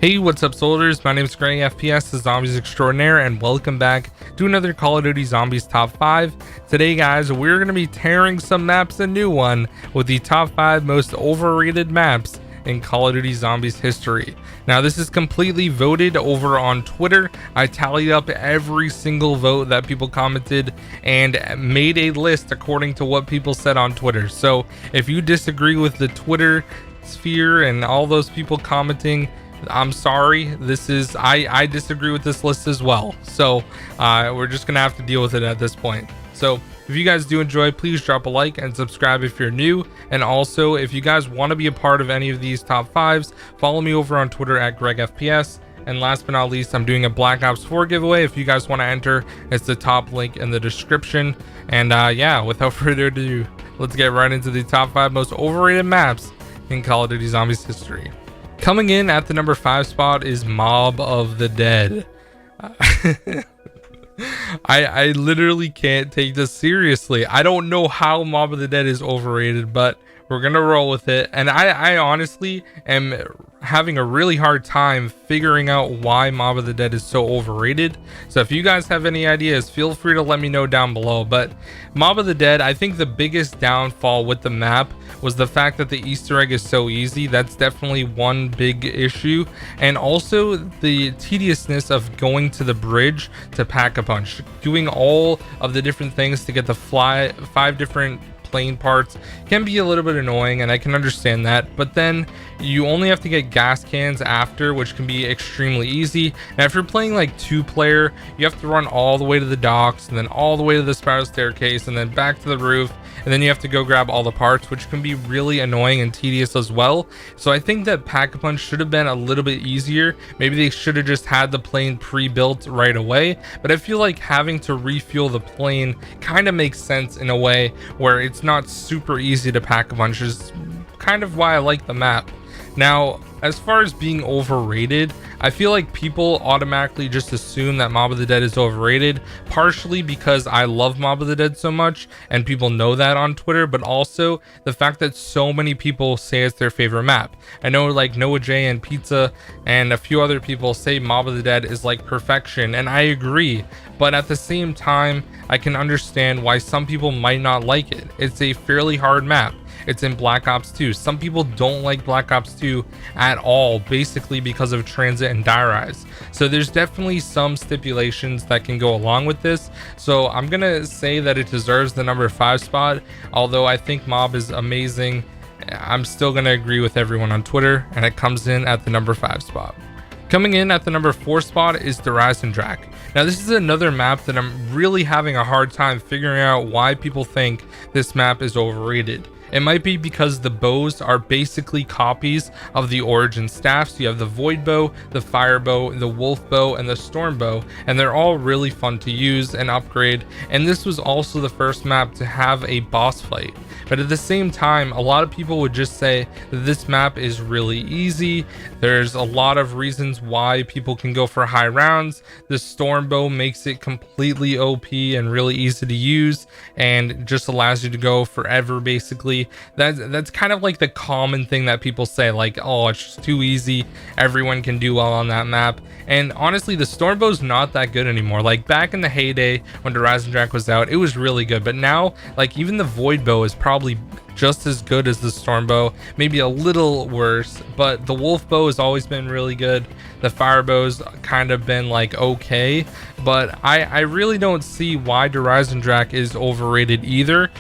Hey, what's up soldiers? My name is GregFPS, the Zombies Extraordinaire, and welcome back to another Call of Duty Zombies Top 5. Today guys, we're going to be tearing some maps a new one with the top 5 most overrated maps in Call of Duty Zombies history. Now this is completely voted over on Twitter. I tallied up every single vote that people commented and made a list according to what people said on Twitter. So if you disagree with the Twitter sphere and all those people commenting, I'm sorry. I disagree with this list as well. So we're just gonna have to deal with it at this point. So if you guys do enjoy, please drop a like and subscribe if you're new. And also, if you guys want to be a part of any of these top 5s, follow me over on Twitter at GregFPS. And last but not least, I'm doing a Black Ops 4 giveaway. If you guys want to enter, it's the top link in the description. And yeah, without further ado, let's get right into the top 5 most overrated maps in Call of Duty Zombies history. Coming in at the number 5 spot is Mob of the Dead. I literally can't take this seriously. I don't know how Mob of the Dead is overrated, but we're gonna roll with it. And I honestly am having a really hard time figuring out why Mob of the Dead is so overrated. So if you guys have any ideas, feel free to let me know down below. But Mob of the Dead, I think the biggest downfall with the map was the fact that the Easter egg is so easy. That's definitely one big issue. And also the tediousness of going to the bridge to pack a punch, doing all of the different things to get the 5 different plane parts can be a little bit annoying, and I can understand that. But then you only have to get gas cans after, which can be extremely easy. Now if you're playing like 2-player, you have to run all the way to the docks and then all the way to the spiral staircase and then back to the roof, and then you have to go grab all the parts, which can be really annoying and tedious as well. So I think that Pack-a-Punch should have been a little bit easier. Maybe they should have just had the plane pre-built right away, but I feel like having to refuel the plane kind of makes sense in a way where it's not super easy to Pack-a-Punch, is kind of why I like the map. Now, as far as being overrated, I feel like people automatically just assume that Mob of the Dead is overrated, partially because I love Mob of the Dead so much and people know that on Twitter, but also the fact that so many people say it's their favorite map. I know like Noah J and Pizza and a few other people say Mob of the Dead is like perfection, and I agree, but at the same time, I can understand why some people might not like it. It's a fairly hard map. It's in Black Ops 2. Some people don't like Black Ops 2 at all, basically because of transit and die rise. So there's definitely some stipulations that can go along with this. So I'm gonna say that it deserves the number 5 spot. Although I think Mob is amazing, I'm still gonna agree with everyone on Twitter, and it comes in at the number 5 spot. Coming in at the number 4 spot is Dreck. Now this is another map that I'm really having a hard time figuring out why people think this map is overrated. It might be because the bows are basically copies of the Origin staffs. You have the Void Bow, the Fire Bow, the Wolf Bow, and the Storm Bow, and they're all really fun to use and upgrade. And this was also the first map to have a boss fight. But at the same time, a lot of people would just say that this map is really easy. There's a lot of reasons why people can go for high rounds. The Storm Bow makes it completely OP and really easy to use and just allows you to go forever basically. That's kind of like the common thing that people say, like, oh, it's just too easy, everyone can do well on that map. And honestly, the Storm Bow's not that good anymore. Like back in the heyday when Dreck was out, it was really good, but now like even the Void Bow is probably just as good as the Storm Bow, maybe a little worse, but the Wolf Bow has always been really good. The Fire Bow's kind of been like okay, but I really don't see why Dreck is overrated either.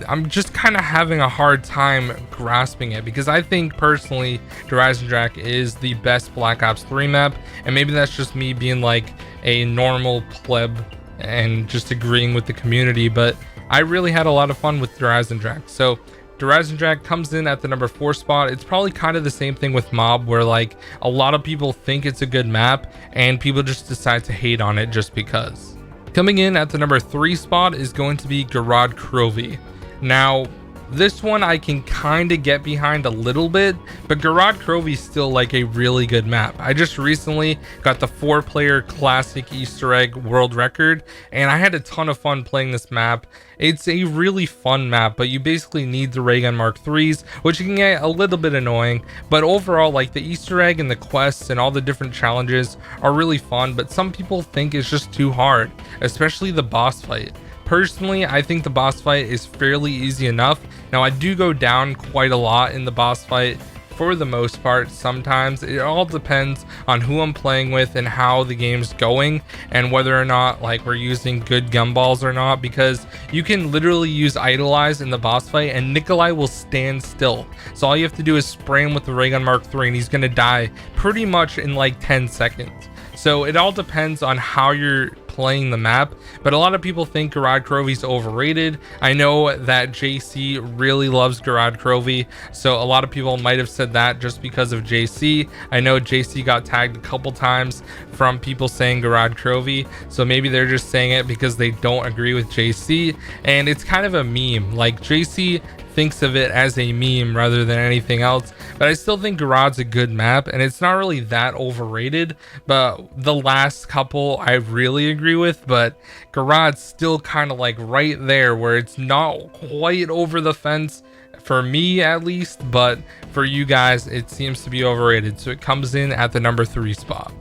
I'm just kind of having a hard time grasping it, because I think personally Dreck is the best Black Ops 3 map, and maybe that's just me being like a normal pleb and just agreeing with the community, but I really had a lot of fun with Dreck. So Dreck comes in at the number 4 spot. It's probably kind of the same thing with Mob, where like a lot of people think it's a good map and people just decide to hate on it just because. Coming in at the number 3 spot is going to be Garad Krovi. Now This one I can kind of get behind a little bit, but Garad Krovi is still like a really good map. I just recently got the 4-player classic Easter egg world record, and I had a ton of fun playing this map. It's a really fun map, but you basically need the ray gun Mark IIIs, which can get a little bit annoying, but overall, like, the Easter egg and the quests and all the different challenges are really fun, but some people think it's just too hard, especially the boss fight. Personally, I think the boss fight is fairly easy enough. Now, I do go down quite a lot in the boss fight for the most part. Sometimes it all depends on who I'm playing with and how the game's going, and whether or not like we're using good gumballs or not, because you can literally use Idolize in the boss fight and Nikolai will stand still. So all you have to do is spray him with the ray gun Mark III and he's gonna die pretty much in like 10 seconds. So it all depends on how you're playing the map, but a lot of people think Garad Krovi's overrated. I know that JC really loves Garad Krovi, so a lot of people might have said that just because of JC. I know JC got tagged a couple times from people saying Garad Krovi, so maybe they're just saying it because they don't agree with JC, and it's kind of a meme. Like, JC thinks of it as a meme rather than anything else, but I still think Garad's a good map, and it's not really that overrated. But the last couple I really agree with, but Garad's still kind of like right there where it's not quite over the fence for me at least, but for you guys it seems to be overrated, so it comes in at the number 3 spot.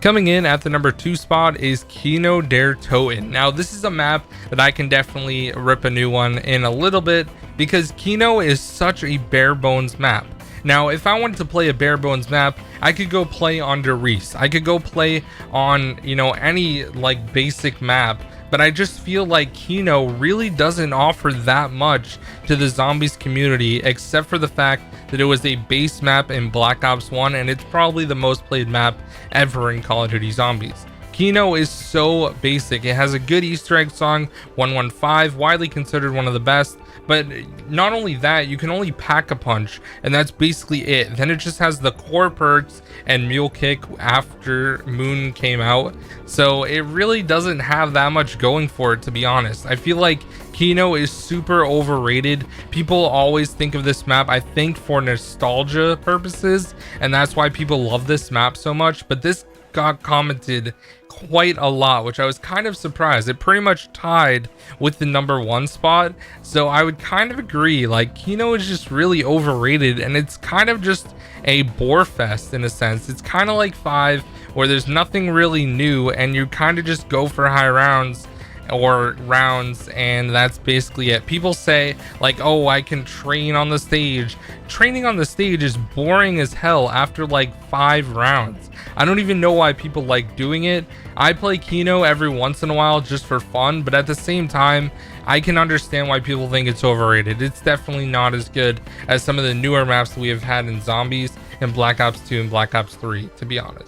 Coming in at the number 2 spot is Kino der Toten. Now, this is a map that I can definitely rip a new one in a little bit, because Kino is such a bare bones map. Now, if I wanted to play a bare bones map, I could go play on Der Riese. I could go play on, you know, any like basic map, but I just feel like Kino really doesn't offer that much to the zombies community, except for the fact that it was a base map in Black Ops 1, and it's probably the most played map ever in Call of Duty Zombies. Kino is so basic. It has a good Easter egg song, 115, widely considered one of the best, but not only that, you can only pack a punch, and that's basically it. Then it just has the core perks and mule kick after Moon came out, so it really doesn't have that much going for it, to be honest. I feel like Kino is super overrated. People always think of this map, I think, for nostalgia purposes, and that's why people love this map so much, but this got commented quite a lot, which I was kind of surprised. It pretty much tied with the number 1 spot, so I would kind of agree. Like, Kino is just really overrated, and it's kind of just a bore fest in a sense. It's kind of like 5, where there's nothing really new and you kind of just go for high rounds or rounds, and that's basically it. People say like, oh, I can train on the stage. Training on the stage is boring as hell after like 5 rounds. I don't even know why people like doing it. I play Kino every once in a while just for fun, but at the same time, I can understand why people think it's overrated. It's definitely not as good as some of the newer maps we have had in Zombies and Black Ops 2 and Black Ops 3, to be honest.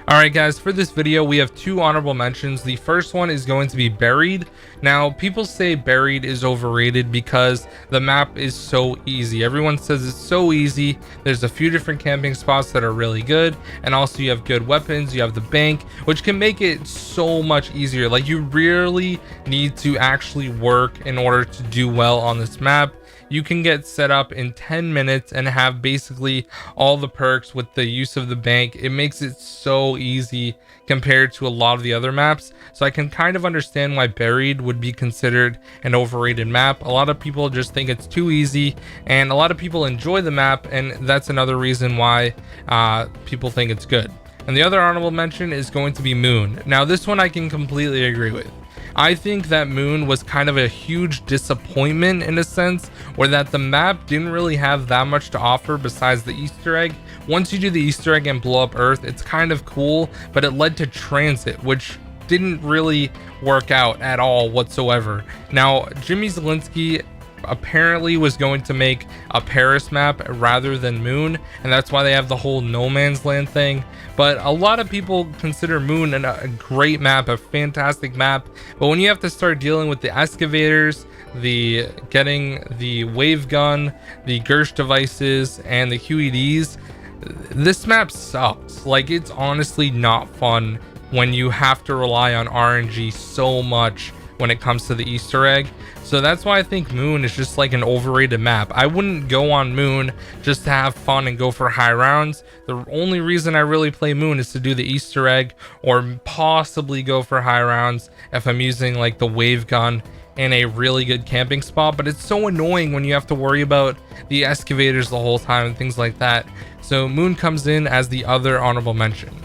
Alright guys, for this video we have 2 honorable mentions. The first one is going to be Buried. Now, people say Buried is overrated because the map is so easy. Everyone says it's so easy. There's a few different camping spots that are really good, and also you have good weapons, you have the bank, which can make it so much easier. Like, you really need to actually work in order to do well on this map. You can get set up in 10 minutes and have basically all the perks with the use of the bank. It makes it so easy compared to a lot of the other maps. So I can kind of understand why Buried would be considered an overrated map. A lot of people just think it's too easy, and a lot of people enjoy the map, and that's another reason why people think it's good. And the other honorable mention is going to be Moon. Now, this one I can completely agree with. I think that Moon was kind of a huge disappointment in a sense, where that the map didn't really have that much to offer besides the Easter egg. Once you do the Easter egg and blow up Earth, it's kind of cool, but it led to Transit, which didn't really work out at all whatsoever. Now, Jimmy Zielinski apparently was going to make a Paris map rather than Moon, and that's why they have the whole no man's land thing. But a lot of people consider Moon a great map, a fantastic map, but when you have to start dealing with the excavators, the getting the wave gun, the Gersh devices, and the QEDs, this map sucks. Like, it's honestly not fun when you have to rely on RNG so much when it comes to the Easter egg. So that's why I think Moon is just like an overrated map. I wouldn't go on Moon just to have fun and go for high rounds. The only reason I really play Moon is to do the Easter egg or possibly go for high rounds if I'm using like the wave gun in a really good camping spot. But it's so annoying when you have to worry about the excavators the whole time and things like that. So Moon comes in as the other honorable mention.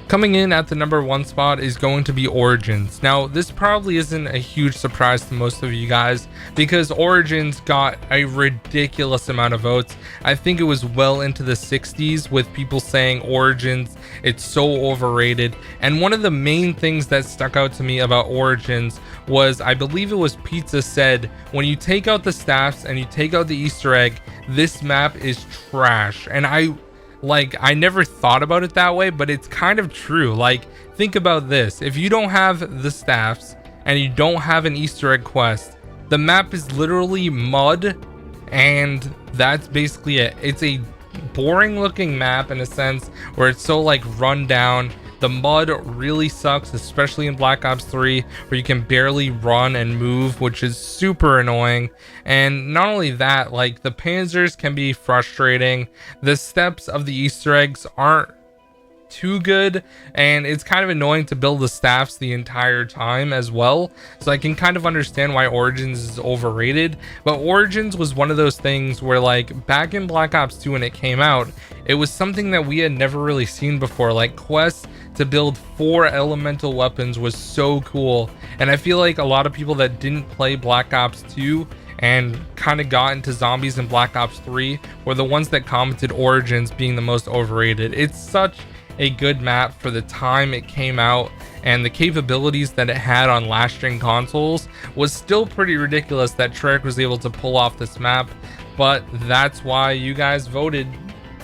Coming in at the number 1 spot is going to be Origins. Now, this probably isn't a huge surprise to most of you guys because Origins got a ridiculous amount of votes. I think it was well into the 60s with people saying Origins, it's so overrated. And one of the main things that stuck out to me about Origins was, I believe it was Pizza said, when you take out the staffs and you take out the Easter egg, this map is trash. And I never thought about it that way, but it's kind of true. Like, think about this. If you don't have the staffs and you don't have an Easter egg quest, the map is literally mud, and that's basically it. It's a boring looking map in a sense where it's so like run down. The mud really sucks, especially in Black Ops 3, where you can barely run and move, which is super annoying. And not only that, like, the panzers can be frustrating. The steps of the Easter eggs aren't too good, and it's kind of annoying to build the staffs the entire time as well. So I can kind of understand why Origins is overrated, but Origins was one of those things where, like, back in Black Ops 2 when it came out, it was something that we had never really seen before. Like, quests to build 4 elemental weapons was so cool, and I feel like a lot of people that didn't play Black Ops 2 and kind of got into zombies in Black Ops 3 were the ones that commented Origins being the most overrated. It's such a good map for the time it came out, and the capabilities that it had on last gen consoles was still pretty ridiculous that Dreck was able to pull off this map. But that's why you guys voted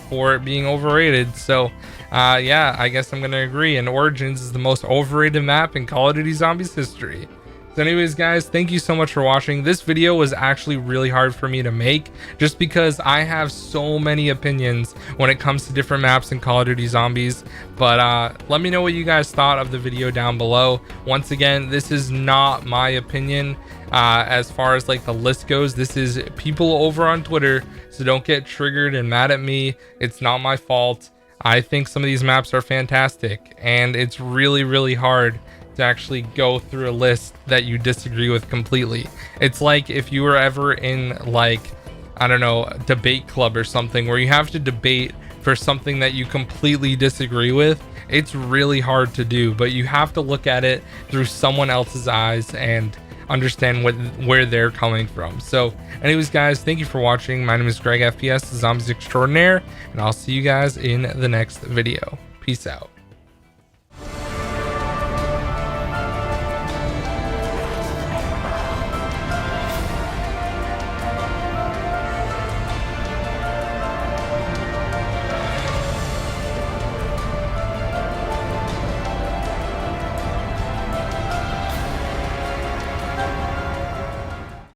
for it being overrated. So yeah, I guess I'm gonna agree, and Origins is the most overrated map in Call of Duty Zombies history. So anyways, guys, thank you so much for watching. This video was actually really hard for me to make just because I have so many opinions when it comes to different maps in Call of Duty Zombies. But let me know what you guys thought of the video down below. Once again, this is not my opinion as far as like the list goes. This is people over on Twitter, so don't get triggered and mad at me. It's not my fault. I think some of these maps are fantastic, and it's really, really hard to actually go through a list that you disagree with completely. It's like if you were ever in, like, I don't know, debate club or something where you have to debate for something that you completely disagree with. It's really hard to do, but you have to look at it through someone else's eyes and understand where they're coming from. So anyways, guys, thank you for watching. My name is GregFPS, the Zombies Extraordinaire, and I'll see you guys in the next video. Peace out.